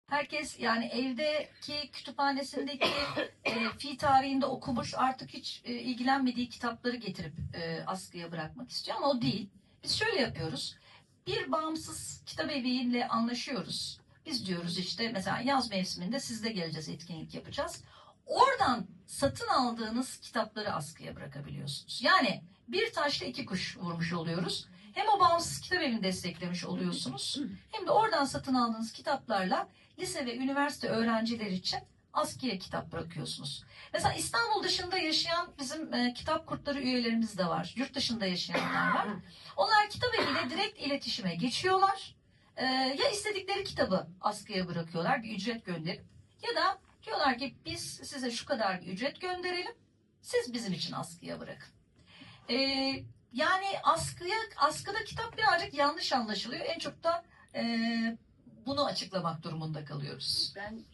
Herkes yani evdeki kütüphanesindeki fi tarihinde okumuş, artık hiç ilgilenmediği kitapları getirip askıya bırakmak istiyor ama o değil. Biz şöyle yapıyoruz. Bir bağımsız kitap eviyle anlaşıyoruz. Biz diyoruz işte mesela yaz mevsiminde sizde geleceğiz, etkinlik yapacağız. Oradan satın aldığınız kitapları askıya bırakabiliyorsunuz. Yani bir taşla iki kuş vurmuş oluyoruz. Hem o bağımsız kitap evini desteklemiş oluyorsunuz, hem de oradan satın aldığınız kitaplarla lise ve üniversite öğrencileri için askıya kitap bırakıyorsunuz. Mesela İstanbul dışında yaşayan bizim kitap kurtları üyelerimiz de var. Yurt dışında yaşayanlar var. Onlar kitap eviyle direkt iletişime geçiyorlar. Ya istedikleri kitabı askıya bırakıyorlar, bir ücret gönderip, ya da diyorlar ki biz size şu kadar bir ücret gönderelim, siz bizim için askıya bırakın. Yani askıda kitap birazcık yanlış anlaşılıyor. En çok da bunu açıklamak durumunda kalıyoruz. Ben